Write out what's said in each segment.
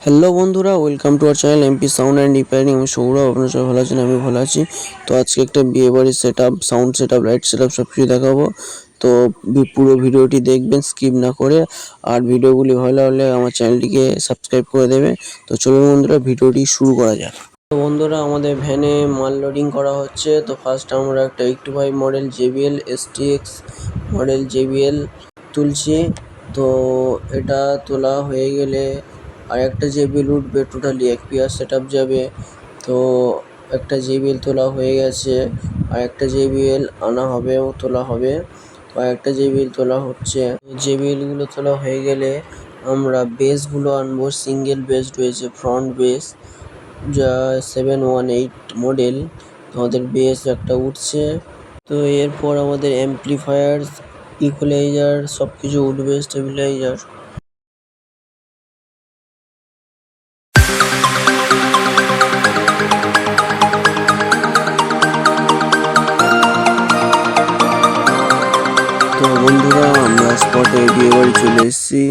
Hello বন্ধুরা, welcome to our channel MP sound and repairing. আমি সৌরভ, আপনারা সবাই ভালো আছেন? আমি ভালো আছি। তো আজকে একটা বিয়ে বাড়ির set up, sound set up, light set up সব কিছু দেখাবো। তো পুরো ভিডিওটি দেখবেন স্কিপ না করে। আর ভিডিওগুলি ভালো লাগলে আমার চ্যানেলটিকে সাবস্ক্রাইব করে দেবে। তো চলুন বন্ধুরা, ভিডিওটি শুরু করা যাক। তো বন্ধুরা, আমাদের ভ্যানে মাল লোডিং করা হচ্ছে। তো ফার্স্ট আমরা একটা 825 model JBL STX model JBL তুলছি। তো এটা তোলা হয়ে গেলে আর একটা JBL উঠবে, টোটালি এক পেয়ার সেট আপ যাবে। তো একটা JBL তোলা হয়ে গেছে, আর একটা JBL আনা হবে ও তোলা হবে। তো একটা JBL তোলা হচ্ছে। JBLগুলো তোলা হয়ে গেলে আমরা বেসগুলো আনবো। সিঙ্গেল বেস রয়েছে, ফ্রন্ট বেস যা 718 মডেল। আমাদের বেস একটা উঠছে। তো এরপর আমাদের অ্যাম্প্লিফায়ার, ইকুয়ালাইজার সব কিছু উঠবে, স্টেবিলাইজার। তো বন্ধুরা, আমরা স্পটে বিয়ে বাড়ি চলে এসেছি।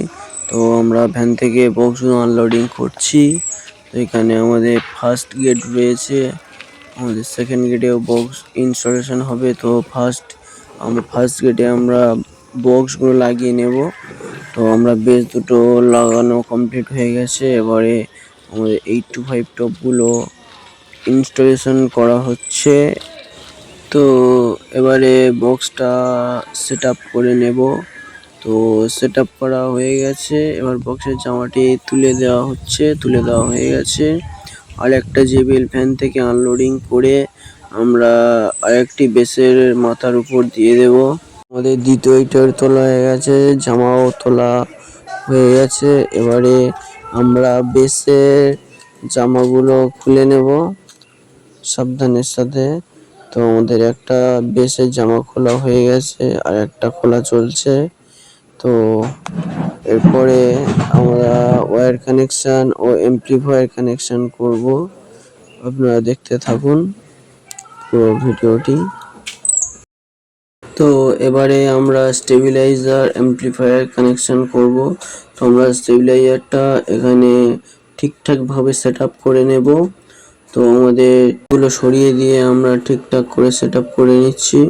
তো আমরা ভ্যান থেকে বক্সগুলো আনলোডিং করছি। তো এখানে আমাদের ফার্স্ট গেট রয়েছে, আমাদের সেকেন্ড গেটেও বক্স ইনস্টলেশন হবে। তো ফার্স্ট গেটে আমরা বক্সগুলো লাগিয়ে নেব। তো আমরা বেস দুটো লাগানো কমপ্লিট হয়ে গেছে। এবারে আমাদের 825 টপগুলো ইনস্টলেশন করা হচ্ছে। তো এবারে বক্সটা সেট আপ করে নেব। তো সেট আপ করা হয়ে গেছে, এবার বক্সের জামাটি তুলে দেওয়া হয়ে গেছে। আর একটা JBL ফ্যান থেকে আনলোডিং করে আমরা আরেকটি বেসের মাথার উপর দিয়ে দেব। আমাদের দ্বিতীয় ইটার তোলা হয়ে গেছে, জামাও তোলা হয়ে গেছে। এবারে আমরা বেসের জামাগুলো খুলে নেব সাবধানের সাথে। তো আমাদের একটা বেসের জামা খোলা হয়ে গেছে, আর একটা খোলা চলছে। তো এরপরে আমরা ওয়্যার কানেকশন ও অ্যাম্প্লিফায়ার কানেকশন করব। আপনারা দেখতে থাকুন পুরো ভিডিওটি। তো এবারে আমরা স্টেবিলাইজার অ্যাম্প্লিফায়ার কানেকশন করব। তো আমরা স্টেবিলাইজারটা এখানে ঠিকঠাক ভাবে সেট আপ করে নেব। তো আমাদের এগুলো সরিয়ে দিয়ে আমরা ঠিকঠাক করে সেট আপ করে নিচ্ছি।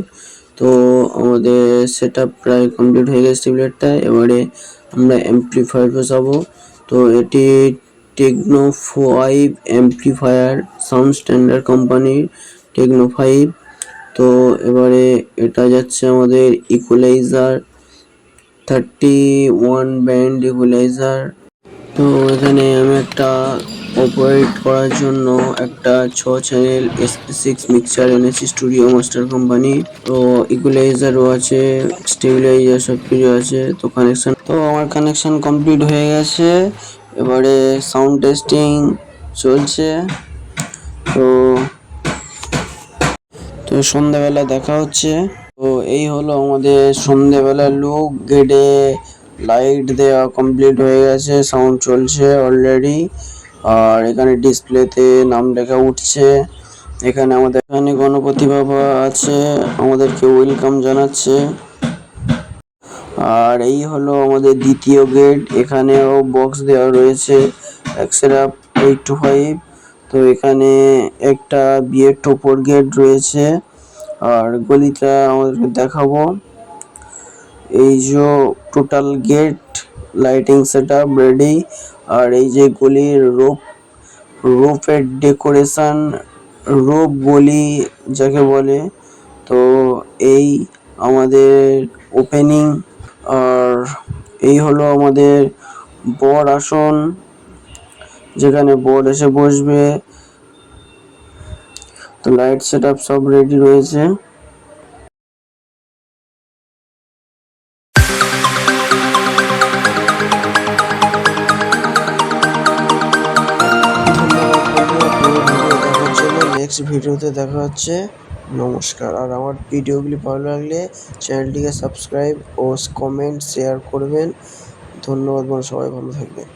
তো আমাদের সেট আপ প্রায় কমপ্লিট হয়ে গেছে স্টেবিলাইজারটা। এবারে আমরা অ্যাম্প্লিফায়ার বসাবো। তো এটি টেকনো 5 অ্যাম্প্লিফায়ার, সাউন্ড স্ট্যান্ডার্ড কোম্পানির টেকনো 5। তো এবারে এটা যাচ্ছে আমাদের ইকুয়ালাইজার, 31 ব্যান্ড ইকুয়ালাইজার। তো এখানে আমি একটা অপারেট করার জন্য একটা 6 চ্যানেল SP6 মিক্সার এনেছি স্টুডিও মাস্টার কোম্পানি। তো ইকুয়ালাইজারও আছে, স্টেবিলাইজার সব কিছু আছে। তো আমার কানেকশন কমপ্লিট হয়ে গেছে। এবারে সাউন্ড টেস্টিং চলছে। তো তো সন্ধ্যাবেলা দেখা হচ্ছে। তো এই হলো আমাদের সন্ধ্যাবেলা লুক। গেটে লাইট দেওয়া কমপ্লিট হয়ে গেছে, সাউন্ড চলছে অলরেডি। আর এখানে ডিসপ্লেতে নাম লেখা উঠছে। এখানে গণপতি বাবা আছে, আমাদেরকে ওয়েলকাম জানাচ্ছে। আর এই হলো আমাদের দ্বিতীয় গেট, এখানেও বক্স দেওয়া রয়েছে, এক্সেরাপ 825। তো এখানে একটা বিয়ের টোপর গেট রয়েছে। আর গলিটা আমাদেরকে দেখাবো। এই যে total gate lighting set up ready. আর এই যে গলির রূপের ডেকোরেশন, রূপ গলি যাকে বলে। তো এই আমাদের ওপেনিং। আর এই হলো আমাদের বর আসন, যেখানে বর এসে বসবে। তো লাইট সেট আপ সব রেডি রয়েছে। নেক্সট ভিডিওতে দেখা হচ্ছে। নমস্কার। আর আমার ভিডিওগুলি ভালো লাগলে চ্যানেলটিকে সাবস্ক্রাইব ও কমেন্ট শেয়ার করবেন। ধন্যবাদ। সবাই ভালো থাকবেন।